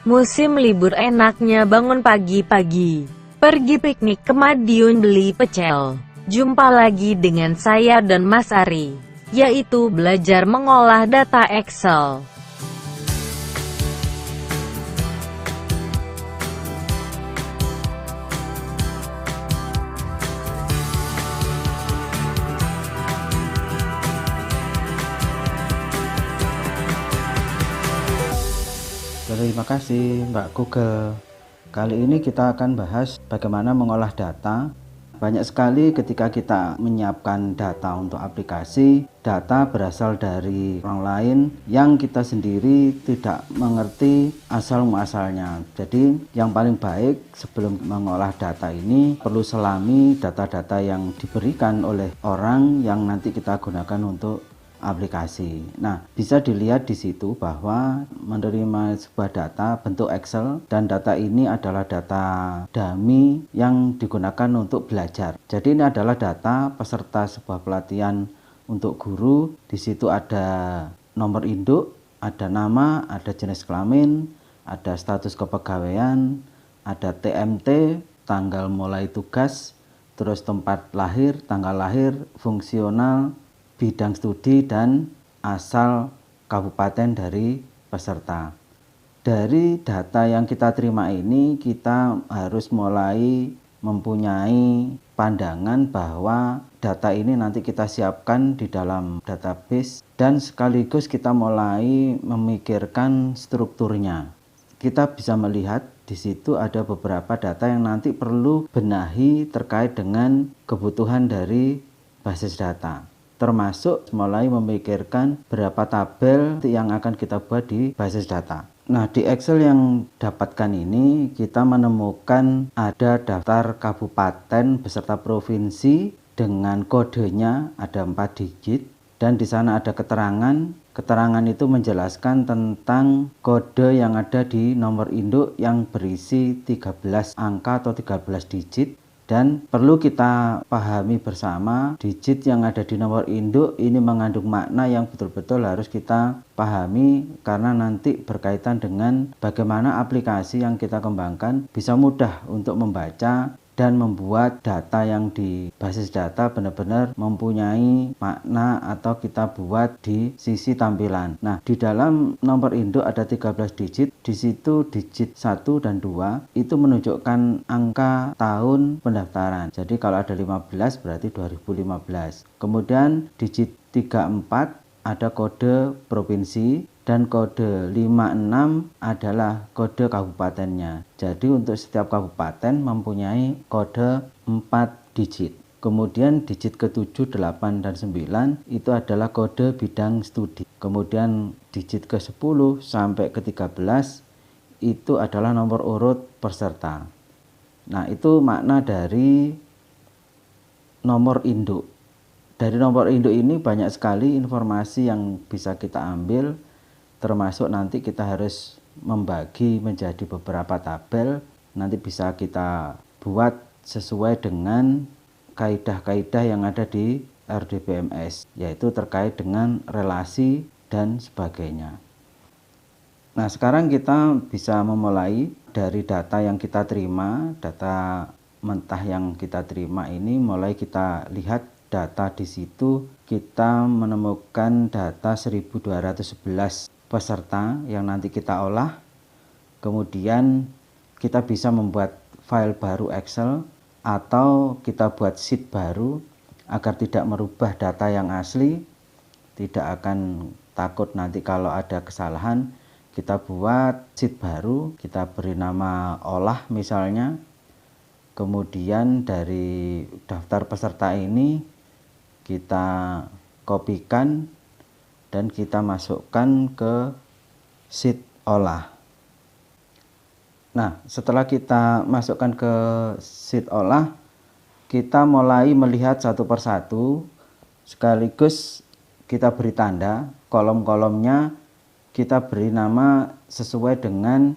Musim libur enaknya bangun pagi-pagi, pergi piknik ke Madiun beli pecel. Jumpa lagi dengan saya dan Mas Ari, yaitu belajar mengolah data Excel. Terima kasih Mbak Google. Kali ini kita akan bahas bagaimana mengolah data. Banyak sekali ketika kita menyiapkan data untuk aplikasi, data berasal dari orang lain yang kita sendiri tidak mengerti asal-muasalnya. Jadi yang paling baik sebelum mengolah data ini perlu selami data-data yang diberikan oleh orang yang nanti kita gunakan untuk aplikasi. Nah, bisa dilihat di situ bahwa menerima sebuah data bentuk Excel dan data ini adalah data dummy yang digunakan untuk belajar. Jadi ini adalah data peserta sebuah pelatihan untuk guru. Di situ ada nomor induk, ada nama, ada jenis kelamin, ada status kepegawaian, ada TMT, tanggal mulai tugas, terus tempat lahir, tanggal lahir, fungsional, bidang studi, dan asal kabupaten dari peserta. Dari data yang kita terima ini, kita harus mulai mempunyai pandangan bahwa data ini nanti kita siapkan di dalam database dan sekaligus kita mulai memikirkan strukturnya. Kita bisa melihat di situ ada beberapa data yang nanti perlu benahi terkait dengan kebutuhan dari basis data, termasuk mulai memikirkan berapa tabel yang akan kita buat di basis data. Nah, di Excel yang dapatkan ini kita menemukan ada daftar kabupaten beserta provinsi dengan kodenya ada 4 digit dan di sana ada keterangan. Keterangan itu menjelaskan tentang kode yang ada di nomor induk yang berisi 13 angka atau 13 digit. Dan perlu kita pahami bersama, digit yang ada di nomor induk ini mengandung makna yang betul-betul harus kita pahami, karena nanti berkaitan dengan bagaimana aplikasi yang kita kembangkan bisa mudah untuk membaca dan membuat data yang di basis data benar-benar mempunyai makna atau kita buat di sisi tampilan. Nah, di dalam nomor induk ada 13 digit, di situ digit 1 dan 2 itu menunjukkan angka tahun pendaftaran. Jadi kalau ada 15 berarti 2015. Kemudian digit 34 ada kode provinsi dan kode 56 adalah kode kabupatennya. Jadi untuk setiap kabupaten mempunyai kode 4 digit. Kemudian digit ke-7, 8, dan 9 itu adalah kode bidang studi. Kemudian digit ke-10 sampai ke-13 itu adalah nomor urut peserta. Nah, itu makna dari nomor induk. Dari nomor induk ini banyak sekali informasi yang bisa kita ambil, termasuk nanti kita harus membagi menjadi beberapa tabel. Nanti bisa kita buat sesuai dengan kaidah-kaidah yang ada di RDBMS, yaitu terkait dengan relasi dan sebagainya. Nah, sekarang kita bisa memulai dari data yang kita terima, data mentah yang kita terima ini, mulai kita lihat data di situ. Kita menemukan data 1211 peserta yang nanti kita olah. Kemudian kita bisa membuat file baru Excel atau kita buat sheet baru agar tidak merubah data yang asli, tidak akan takut nanti kalau ada kesalahan. Kita buat sheet baru, kita beri nama olah misalnya. Kemudian dari daftar peserta ini kita kopikan dan kita masukkan ke sheet olah. Nah, setelah kita masukkan ke sheet olah, kita mulai melihat satu persatu, sekaligus kita beri tanda. Kolom-kolomnya kita beri nama sesuai dengan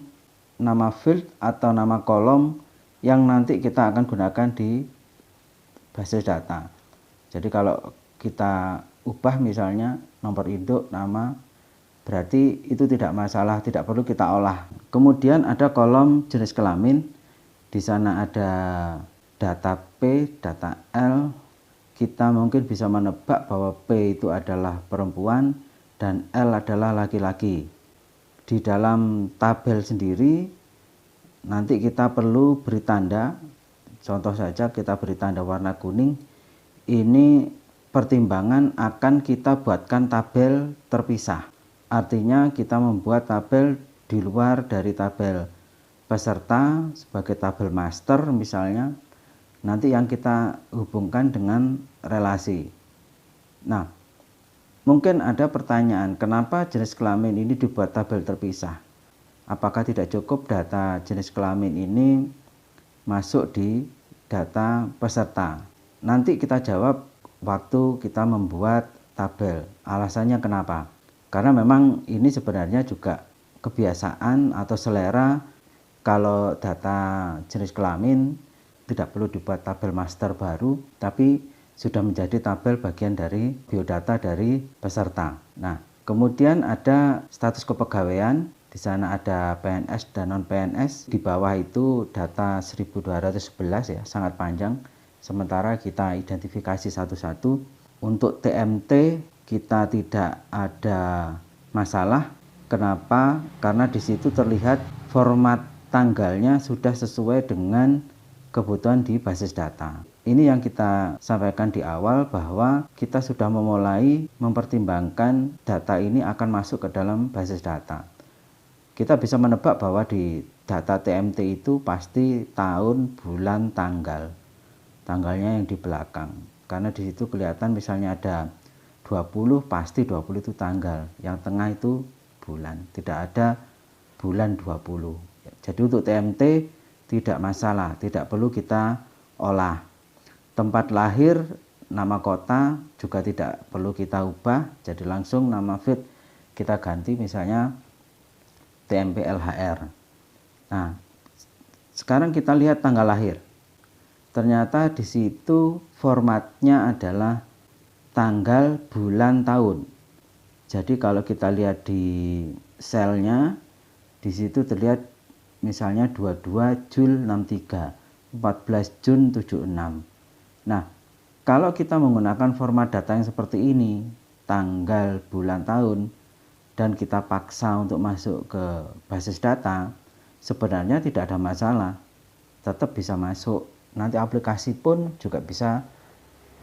nama field atau nama kolom yang nanti kita akan gunakan di basis data. Jadi kalau kita ubah misalnya nomor induk, nama, berarti itu tidak masalah, tidak perlu kita olah. Kemudian ada kolom jenis kelamin, di sana ada data P, data L. Kita mungkin bisa menebak bahwa P itu adalah perempuan dan L adalah laki-laki. Di dalam tabel sendiri nanti kita perlu beri tanda. Contoh saja kita beri tanda warna kuning. Ini pertimbangan akan kita buatkan tabel terpisah. Artinya kita membuat tabel di luar dari tabel peserta sebagai tabel master misalnya. Nanti yang kita hubungkan dengan relasi. Nah, mungkin ada pertanyaan, kenapa jenis kelamin ini dibuat tabel terpisah? Apakah tidak cukup data jenis kelamin ini masuk di data peserta? Nanti kita jawab waktu kita membuat tabel. Alasannya kenapa? Karena memang ini sebenarnya juga kebiasaan atau selera. Kalau data jenis kelamin tidak perlu dibuat tabel master baru, tapi sudah menjadi tabel bagian dari biodata dari peserta. Nah, kemudian ada status kepegawaian. Di sana ada PNS dan non PNS. Di bawah itu data 1211 ya, sangat panjang. Sementara kita identifikasi satu-satu. Untuk TMT kita tidak ada masalah. Kenapa? Karena di situ terlihat format tanggalnya sudah sesuai dengan kebutuhan di basis data. Ini yang kita sampaikan di awal bahwa kita sudah memulai mempertimbangkan data ini akan masuk ke dalam basis data. Kita bisa menebak bahwa di data TMT itu pasti tahun, bulan, tanggal. Tanggalnya yang di belakang. Karena di situ kelihatan misalnya ada 20, pasti 20 itu tanggal. Yang tengah itu bulan. Tidak ada bulan 20. Jadi untuk TMT tidak masalah, tidak perlu kita olah. Tempat lahir, nama kota juga tidak perlu kita ubah, jadi langsung nama feed kita ganti misalnya TMP LHR. Nah, sekarang kita lihat tanggal lahir. Ternyata di situ formatnya adalah tanggal, bulan, tahun. Jadi kalau kita lihat di selnya, di situ terlihat misalnya 22 Jul 63, 14 Jun 76. Nah, kalau kita menggunakan format data yang seperti ini, tanggal, bulan, tahun, dan kita paksa untuk masuk ke basis data, sebenarnya tidak ada masalah. Tetap bisa masuk. Nanti aplikasi pun juga bisa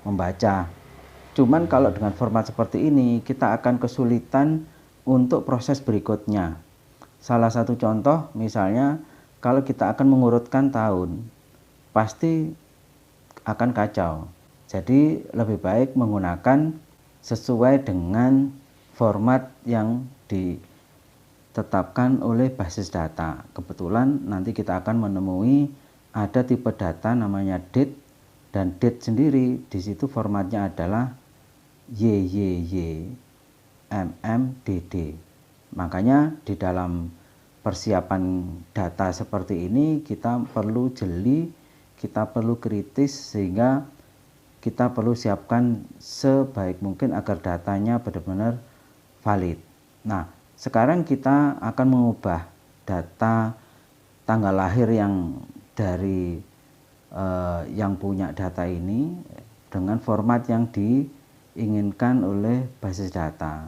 membaca. Cuman kalau dengan format seperti ini, kita akan kesulitan untuk proses berikutnya. Salah satu contoh misalnya kalau kita akan mengurutkan tahun, pasti akan kacau. Jadi lebih baik menggunakan sesuai dengan format yang ditetapkan oleh basis data. Kebetulan nanti kita akan menemui ada tipe data namanya date, dan date sendiri di situ formatnya adalah YYY MMDD. Makanya di dalam persiapan data seperti ini kita perlu jeli, kita perlu kritis, sehingga kita perlu siapkan sebaik mungkin agar datanya benar-benar valid. Nah, sekarang kita akan mengubah data tanggal lahir yang dari yang punya data ini dengan format yang diinginkan oleh basis data,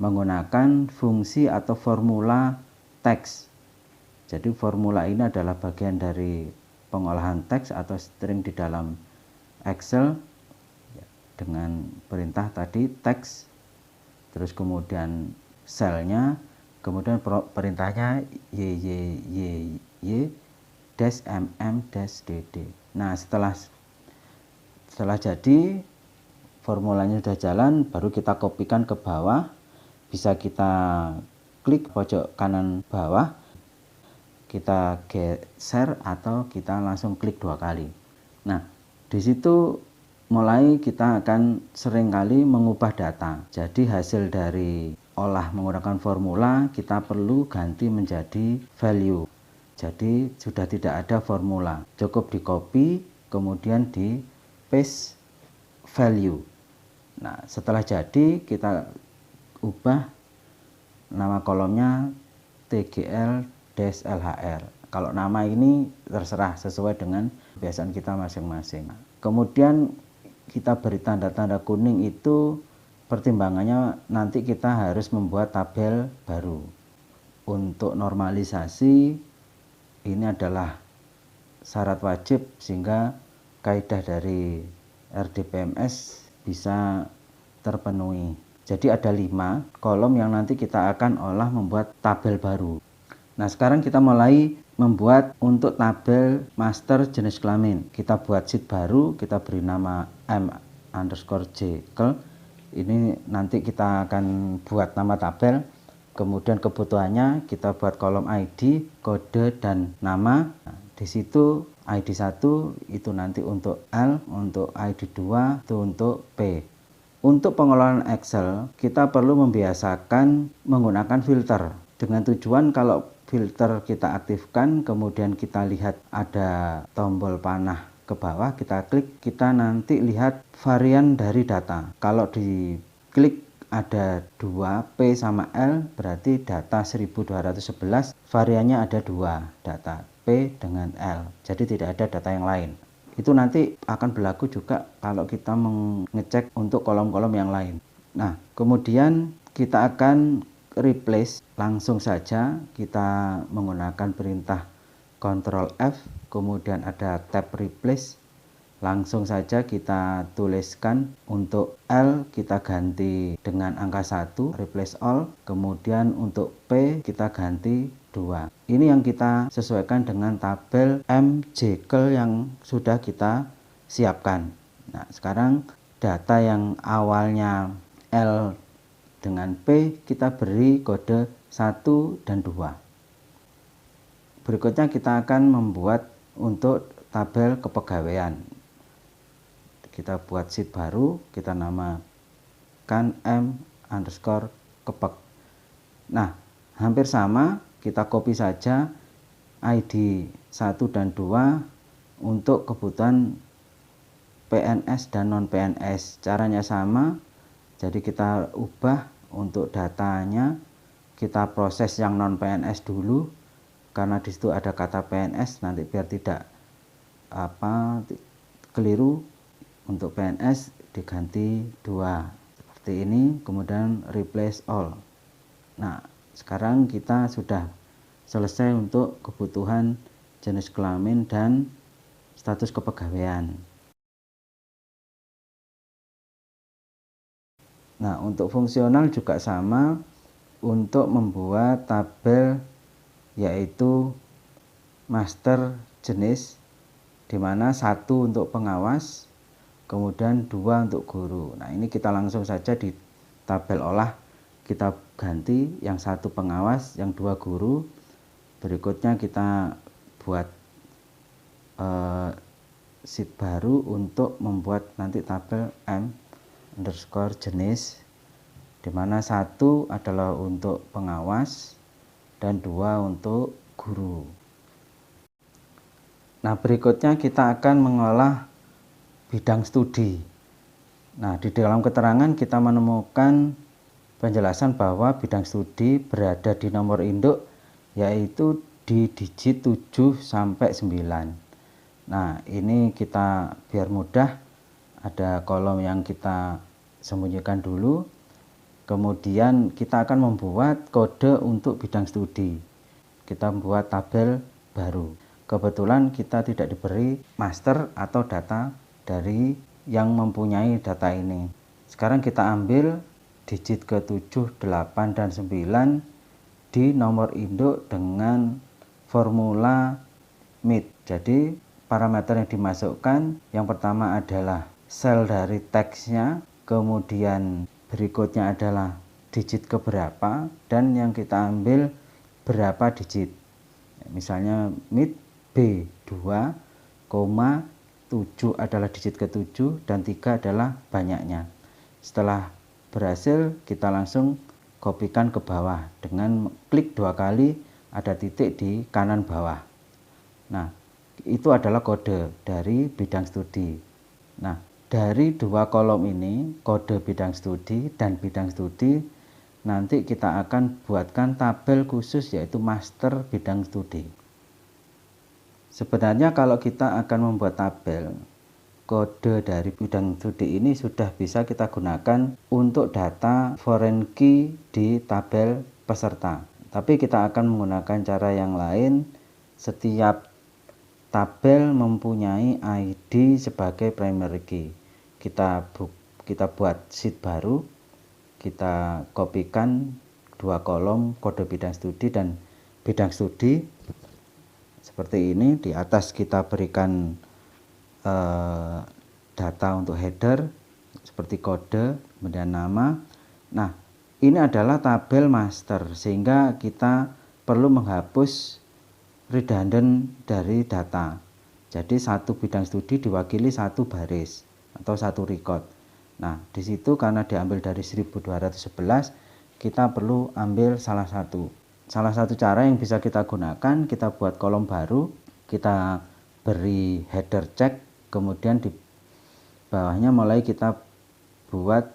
menggunakan fungsi atau formula teks. Jadi formula ini adalah bagian dari pengolahan teks atau string di dalam Excel dengan perintah tadi teks, terus kemudian selnya, kemudian perintahnya YYYY dash mm dash dd. Nah, setelah jadi formulanya sudah jalan, baru kita kopikan ke bawah. Bisa kita klik pojok kanan bawah, kita geser atau kita langsung klik 2 kali. Nah, di situ mulai kita akan seringkali mengubah data. Jadi hasil dari olah menggunakan formula kita perlu ganti menjadi value. Jadi sudah tidak ada formula, cukup di copy kemudian di paste value. Nah, setelah jadi kita ubah nama kolomnya TGL-LHR. Kalau nama ini terserah sesuai dengan kebiasaan kita masing-masing. Kemudian kita beri tanda-tanda kuning itu pertimbangannya nanti kita harus membuat tabel baru. Untuk normalisasi ini adalah syarat wajib sehingga kaidah dari RDPMS bisa terpenuhi. Jadi ada 5 kolom yang nanti kita akan olah membuat tabel baru. Nah, sekarang kita mulai membuat untuk tabel master jenis kelamin. Kita buat sheet baru, kita beri nama M_Jekyll. Ini nanti kita akan buat nama tabel. Kemudian kebutuhannya kita buat kolom ID, kode, dan nama. Nah, di situ ID 1 itu nanti untuk L, untuk ID 2 itu untuk P. Untuk pengelolaan Excel, kita perlu membiasakan menggunakan filter. Dengan tujuan kalau filter kita aktifkan, kemudian kita lihat ada tombol panah ke bawah, kita klik, kita nanti lihat varian dari data. Kalau diklik ada 2, P sama L, berarti data 1211, variannya ada 2 data, P dengan L. Jadi tidak ada data yang lain. Itu nanti akan berlaku juga kalau kita mengecek untuk kolom-kolom yang lain. Nah, kemudian kita akan replace, langsung saja kita menggunakan perintah Ctrl F, kemudian ada tab replace, langsung saja kita tuliskan untuk L kita ganti dengan angka 1, replace all, kemudian untuk P kita ganti 2. Ini yang kita sesuaikan dengan tabel M_Jekyll yang sudah kita siapkan. Nah, sekarang data yang awalnya L dengan P kita beri kode 1 dan 2. Berikutnya kita akan membuat untuk tabel kepegawaian. Kita buat sheet baru, kita namakan M_Kepeg. Nah, hampir sama, kita copy saja ID 1 dan 2 untuk kebutuhan PNS dan non PNS. Caranya sama. Jadi kita ubah untuk datanya, kita proses yang non PNS dulu, karena di situ ada kata PNS, nanti biar tidak keliru, untuk PNS diganti 2 seperti ini, kemudian replace all. Nah, sekarang kita sudah selesai untuk kebutuhan jenis kelamin dan status kepegawaian. Nah, untuk fungsional juga sama, untuk membuat tabel yaitu master jenis, dimana 1 untuk pengawas, kemudian 2 untuk guru. Nah, ini kita langsung saja di tabel olah kita ganti, yang 1 pengawas, yang 2 guru. Berikutnya kita buat sheet baru untuk membuat nanti tabel M_jenis, dimana 1 adalah untuk pengawas dan 2 untuk guru. Nah, berikutnya kita akan mengolah bidang studi. Nah, di dalam keterangan kita menemukan penjelasan bahwa bidang studi berada di nomor induk yaitu di digit 7 sampai 9. Nah, ini kita biar mudah, ada kolom yang kita sembunyikan dulu. Kemudian kita akan membuat kode untuk bidang studi. Kita membuat tabel baru. Kebetulan kita tidak diberi master atau data dari yang mempunyai data ini. Sekarang kita ambil digit ke 7, 8, dan 9 di nomor induk dengan formula MIT. Jadi parameter yang dimasukkan yang pertama adalah sel dari teksnya, kemudian berikutnya adalah digit keberapa, dan yang kita ambil berapa digit. Misalnya MIT B2, 7 adalah digit ke-7 dan 3 adalah banyaknya. Setelah berhasil, kita langsung kopikan ke bawah dengan klik 2 kali, ada titik di kanan bawah. Nah, itu adalah kode dari bidang studi. Nah, dari 2 kolom ini, kode bidang studi dan bidang studi, nanti kita akan buatkan tabel khusus yaitu master bidang studi. Sebenarnya kalau kita akan membuat tabel, kode dari bidang studi ini sudah bisa kita gunakan untuk data foreign key di tabel peserta. Tapi kita akan menggunakan cara yang lain. Setiap tabel mempunyai ID sebagai primary key. Kita buat sheet baru, kita kopikan 2 kolom kode bidang studi dan bidang studi seperti ini. Di atas kita berikan data untuk header seperti kode, kemudian nama. Nah, ini adalah tabel master sehingga kita perlu menghapus redundant dari data. Jadi satu bidang studi diwakili satu baris atau satu record. Nah, di situ karena diambil dari 1211, kita perlu ambil salah satu. Salah satu cara yang bisa kita gunakan, kita buat kolom baru, kita beri header check, kemudian di bawahnya mulai kita buat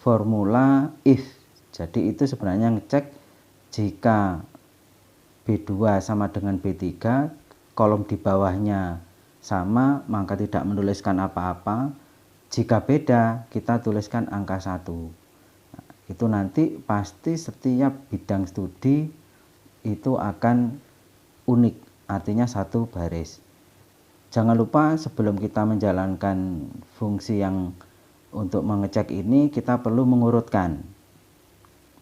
formula if. Jadi itu sebenarnya ngecek jika B2 sama dengan B3, kolom di bawahnya sama, maka tidak menuliskan apa-apa. Jika beda, kita tuliskan angka 1. Nah, itu nanti pasti setiap bidang studi itu akan unik, artinya satu baris. Jangan lupa sebelum kita menjalankan fungsi yang untuk mengecek ini, kita perlu mengurutkan,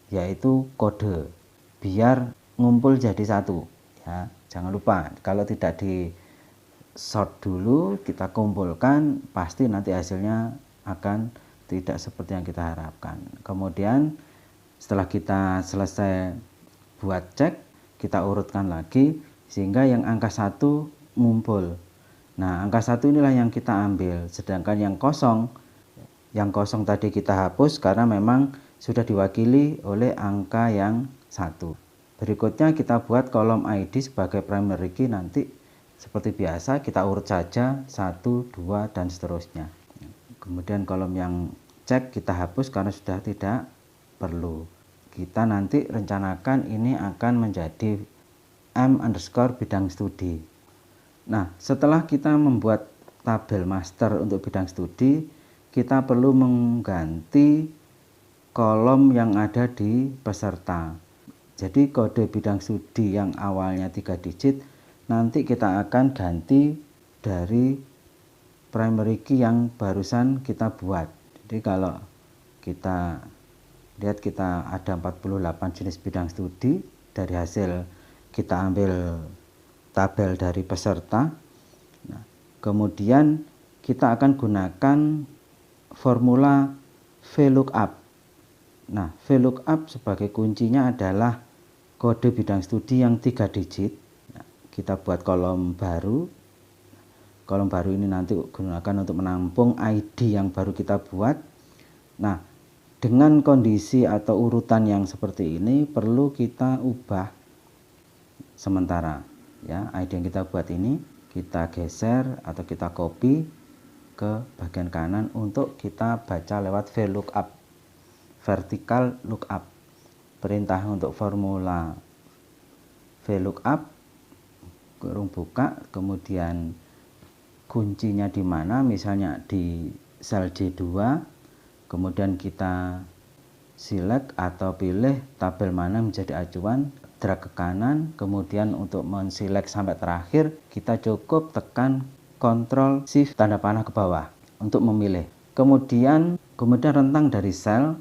yaitu kode, biar ngumpul jadi satu. Ya, jangan lupa, kalau tidak di sort dulu, kita kumpulkan, pasti nanti hasilnya akan tidak seperti yang kita harapkan. Kemudian setelah kita selesai buat cek, kita urutkan lagi sehingga yang angka 1 ngumpul. Nah, angka 1 inilah yang kita ambil, sedangkan yang kosong tadi kita hapus karena memang sudah diwakili oleh angka yang 1. Berikutnya kita buat kolom ID sebagai primary key, nanti seperti biasa kita urut saja 1, 2 dan seterusnya. Kemudian kolom yang cek kita hapus karena sudah tidak perlu. Kita nanti rencanakan ini akan menjadi M_bidang studi. Nah, setelah kita membuat tabel master untuk bidang studi, kita perlu mengganti kolom yang ada di peserta. Jadi kode bidang studi yang awalnya 3 digit, nanti kita akan ganti dari primary key yang barusan kita buat. Jadi kalau kita lihat, kita ada 48 jenis bidang studi. Dari hasil kita ambil tabel dari peserta. Nah, kemudian kita akan gunakan formula VLOOKUP. Nah, VLOOKUP sebagai kuncinya adalah kode bidang studi yang 3 digit. Kita buat kolom baru. Kolom baru ini nanti gunakan untuk menampung ID yang baru kita buat. Nah, dengan kondisi atau urutan yang seperti ini perlu kita ubah sementara. Ya, ID yang kita buat ini kita geser atau kita copy ke bagian kanan untuk kita baca lewat VLOOKUP, vertical lookup. Perintah untuk formula VLOOKUP, kurung buka, kemudian kuncinya di mana, misalnya di sel J2, kemudian kita select atau pilih tabel mana menjadi acuan, drag ke kanan, kemudian untuk menselect sampai terakhir kita cukup tekan Ctrl Shift tanda panah ke bawah untuk memilih. Kemudian rentang dari sel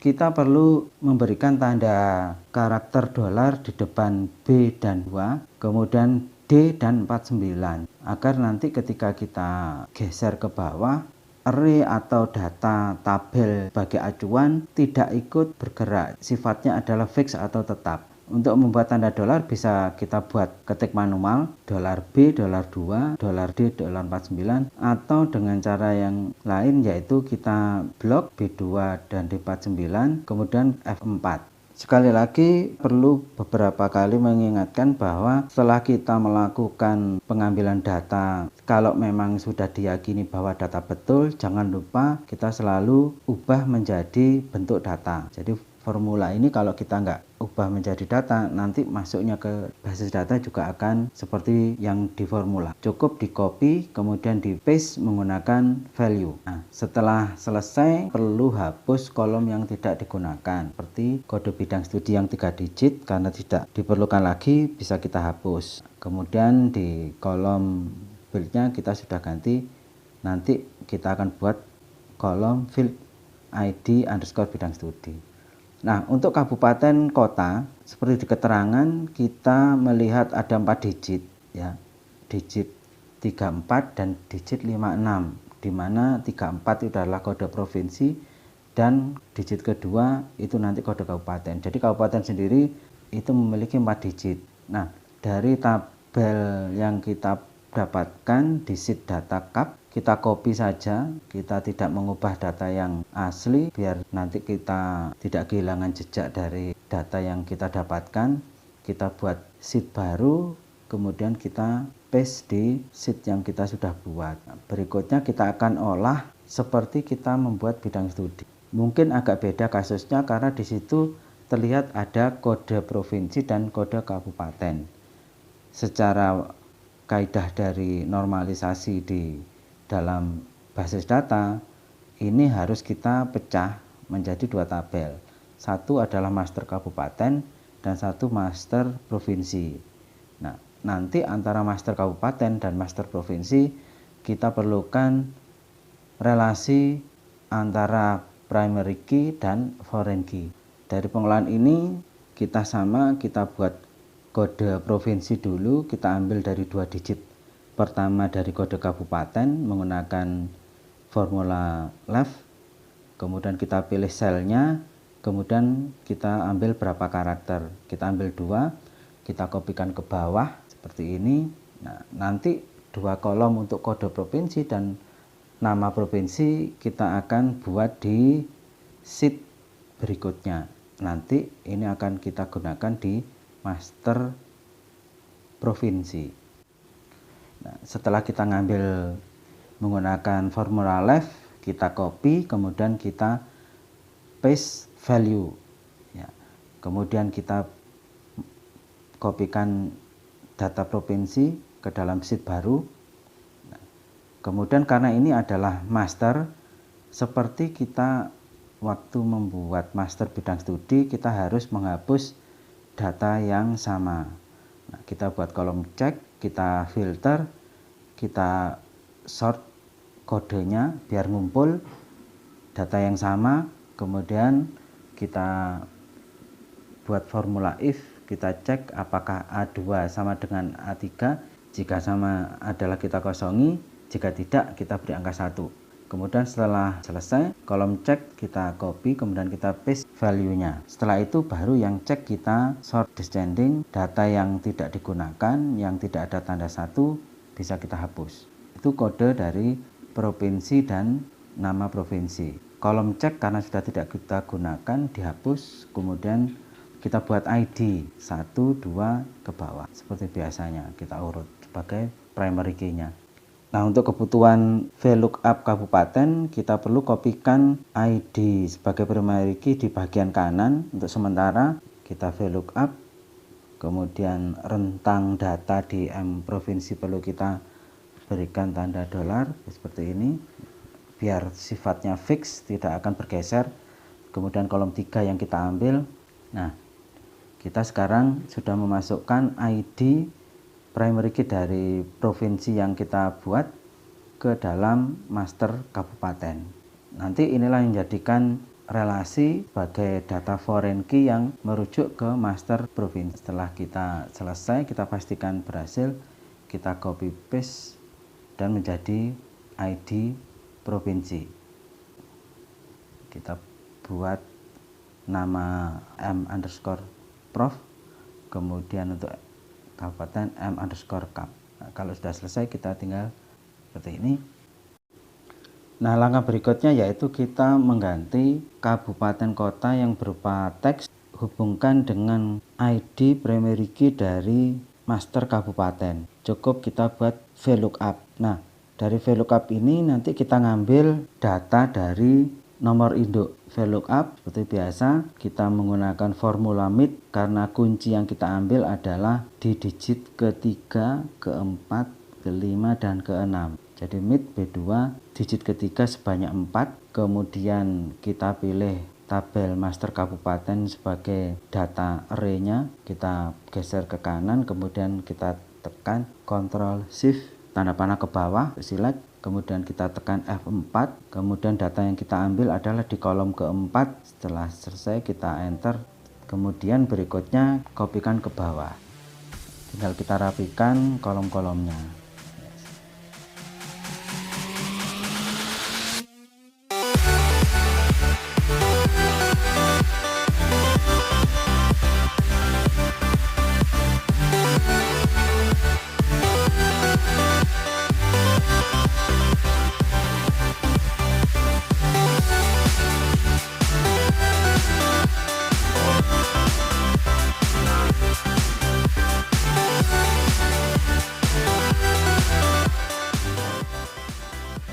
kita perlu memberikan tanda karakter dolar di depan B dan 2, kemudian D dan 49, agar nanti ketika kita geser ke bawah, array atau data tabel sebagai acuan tidak ikut bergerak, sifatnya adalah fix atau tetap. Untuk membuat tanda dolar bisa kita buat ketik manual, dolar $B, dolar $2, dolar $D, dolar $49, atau dengan cara yang lain yaitu kita blok B2 dan D49, kemudian F4. Sekali lagi perlu beberapa kali mengingatkan bahwa setelah kita melakukan pengambilan data, kalau memang sudah diyakini bahwa data betul, jangan lupa kita selalu ubah menjadi bentuk data. Jadi formula ini kalau kita nggak ubah menjadi data, nanti masuknya ke basis data juga akan seperti yang di formula. Cukup di copy kemudian di paste menggunakan value. Nah, setelah selesai perlu hapus kolom yang tidak digunakan seperti kode bidang studi yang 3 digit, karena tidak diperlukan lagi bisa kita hapus. Kemudian di kolom fieldnya kita sudah ganti, nanti kita akan buat kolom field ID underscore bidang studi. Nah, untuk kabupaten kota seperti di keterangan kita melihat ada 4 digit ya. Digit 34 dan digit 56, di mana 34 itu adalah kode provinsi dan digit kedua itu nanti kode kabupaten. Jadi kabupaten sendiri itu memiliki 4 digit. Nah, dari tabel yang kita dapatkan di sheet data CAP, kita copy saja, kita tidak mengubah data yang asli biar nanti kita tidak kehilangan jejak dari data yang kita dapatkan. Kita buat sheet baru, kemudian kita paste di sheet yang kita sudah buat. Nah, berikutnya kita akan olah seperti kita membuat bidang studi. Mungkin agak beda kasusnya karena di situ terlihat ada kode provinsi dan kode kabupaten. Secara kaidah dari normalisasi di dalam basis data ini harus kita pecah menjadi 2 tabel. Satu adalah master kabupaten dan satu master provinsi. Nah, nanti antara master kabupaten dan master provinsi kita perlukan relasi antara primary key dan foreign key. Dari pengolahan ini kita buat kode provinsi dulu, kita ambil dari 2 digit. Pertama dari kode kabupaten menggunakan formula left, kemudian kita pilih selnya, kemudian kita ambil berapa karakter. Kita ambil 2, kita kopikan ke bawah seperti ini. Nah, nanti 2 kolom untuk kode provinsi dan nama provinsi kita akan buat di sheet berikutnya. Nanti ini akan kita gunakan di master provinsi. Nah, setelah kita ngambil menggunakan formula left, kita copy, kemudian kita paste value. Ya. Kemudian kita kopikan data provinsi ke dalam sheet baru. Nah, kemudian karena ini adalah master, seperti kita waktu membuat master bidang studi, kita harus menghapus data yang sama. Nah, kita buat kolom cek, kita filter, kita sort kodenya biar ngumpul data yang sama, kemudian kita buat formula if, kita cek apakah A2 sama dengan A3, jika sama adalah kita kosongi, jika tidak kita beri angka 1. Kemudian setelah selesai kolom cek kita copy, kemudian kita paste value-nya. Setelah itu baru yang cek kita sort descending, data yang tidak digunakan, yang tidak ada tanda 1 bisa kita hapus. Itu kode dari provinsi dan nama provinsi. Kolom cek karena sudah tidak kita gunakan dihapus, kemudian kita buat ID 1, 2 ke bawah. Seperti biasanya kita urut sebagai primary key-nya. Nah, untuk kebutuhan VLOOKUP kabupaten kita perlu kopikan ID sebagai primary key di bagian kanan. Untuk sementara kita VLOOKUP, kemudian rentang data di M provinsi perlu kita berikan tanda dolar seperti ini biar sifatnya fix, tidak akan bergeser. Kemudian kolom 3 yang kita ambil. Nah, kita sekarang sudah memasukkan ID primary key dari provinsi yang kita buat ke dalam master kabupaten. Nanti inilah yang menjadikan relasi sebagai data foreign key yang merujuk ke master provinsi. Setelah kita selesai, kita pastikan berhasil, kita copy paste dan menjadi ID provinsi. Kita buat nama M_prof, kemudian untuk kabupaten M_CAP. Nah, kalau sudah selesai kita tinggal seperti ini. Nah, langkah berikutnya yaitu kita mengganti kabupaten kota yang berupa teks, hubungkan dengan ID primary key dari master kabupaten. Cukup kita buat VLOOKUP. Nah, dari VLOOKUP ini nanti kita ngambil data dari nomor induk VLOOKUP seperti biasa. Kita menggunakan formula MIT karena kunci yang kita ambil adalah di digit ketiga, keempat, kelima, dan keenam. Jadi MIT B2 digit ketiga sebanyak 4. Kemudian kita pilih tabel master kabupaten sebagai data array-nya. Kita geser ke kanan, kemudian kita tekan Ctrl Shift tanda panah ke bawah, select. Kemudian kita tekan F4, kemudian data yang kita ambil adalah di kolom keempat. Setelah selesai kita enter, kemudian berikutnya kopikan ke bawah, tinggal kita rapikan kolom-kolomnya.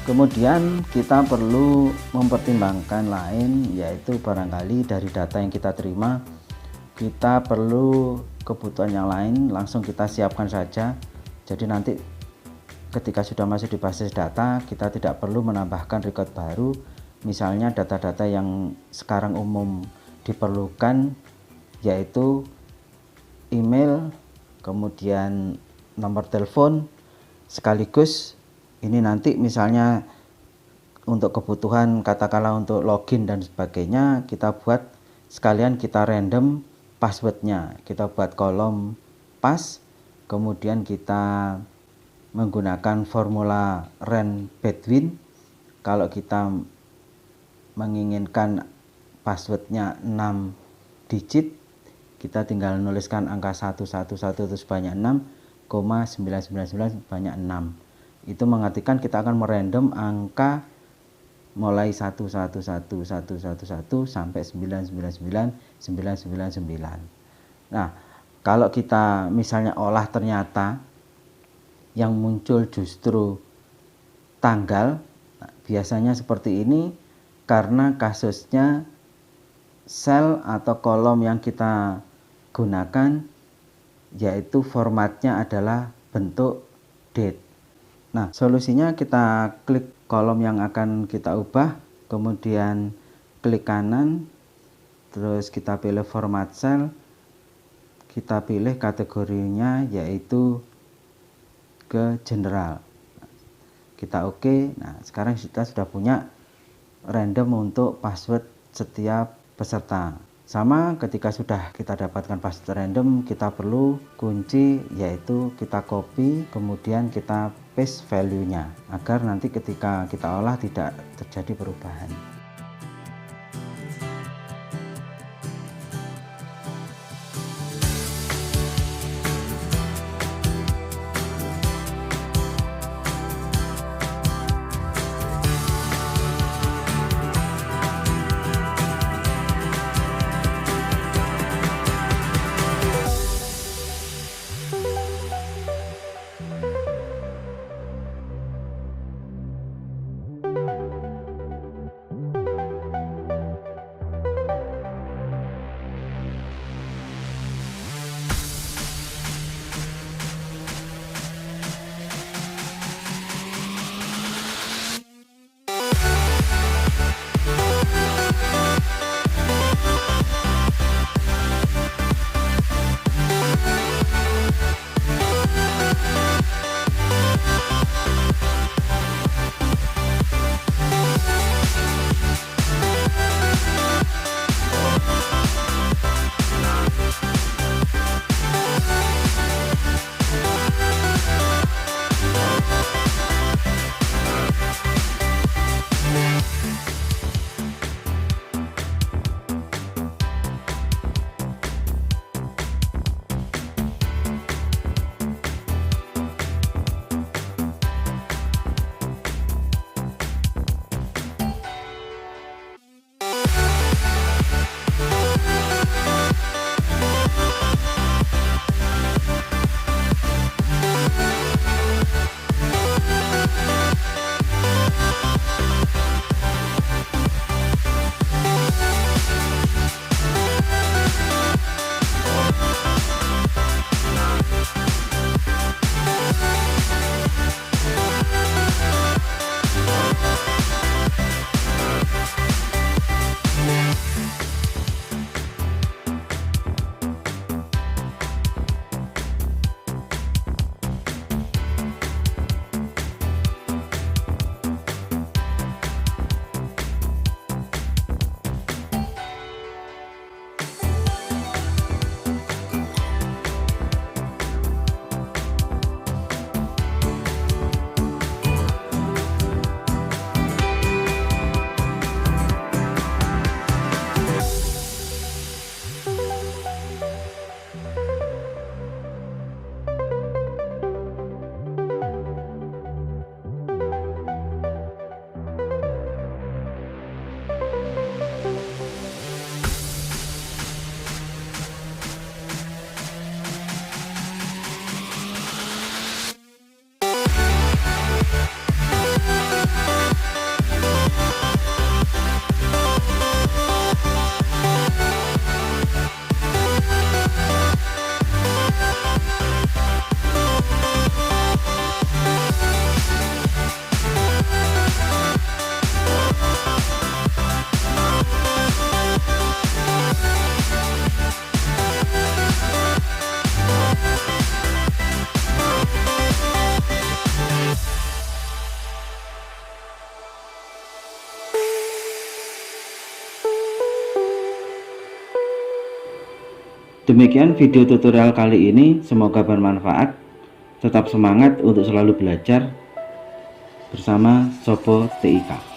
Kemudian kita perlu mempertimbangkan lain, yaitu barangkali dari data yang kita terima kita perlu kebutuhan yang lain, langsung kita siapkan saja. Jadi nanti ketika sudah masuk di basis data, kita tidak perlu menambahkan record baru. Misalnya data-data yang sekarang umum diperlukan yaitu email, kemudian nomor telepon, sekaligus ini nanti misalnya untuk kebutuhan katakanlah untuk login dan sebagainya, kita buat sekalian, kita random passwordnya, kita buat kolom pass, kemudian kita menggunakan formula rank between. Kalau kita menginginkan passwordnya 6 digit, kita tinggal menuliskan angka 111 itu sebanyak 6, 999 sebanyak 6. Itu mengartikan kita akan merandom angka mulai 111 sampai 999. Nah, kalau kita misalnya olah ternyata yang muncul justru tanggal, biasanya seperti ini karena kasusnya sel atau kolom yang kita gunakan yaitu formatnya adalah bentuk date. Nah, solusinya kita klik kolom yang akan kita ubah, kemudian klik kanan, terus kita pilih format cell, kita pilih kategorinya yaitu ke general. Kita oke. Nah, sekarang kita sudah punya random untuk password setiap peserta. Sama ketika sudah kita dapatkan password random, kita perlu kunci yaitu kita copy, kemudian kita paste value-nya agar nanti ketika kita olah tidak terjadi perubahan. Demikian video tutorial kali ini, semoga bermanfaat. Tetap semangat untuk selalu belajar bersama Sopo TIK.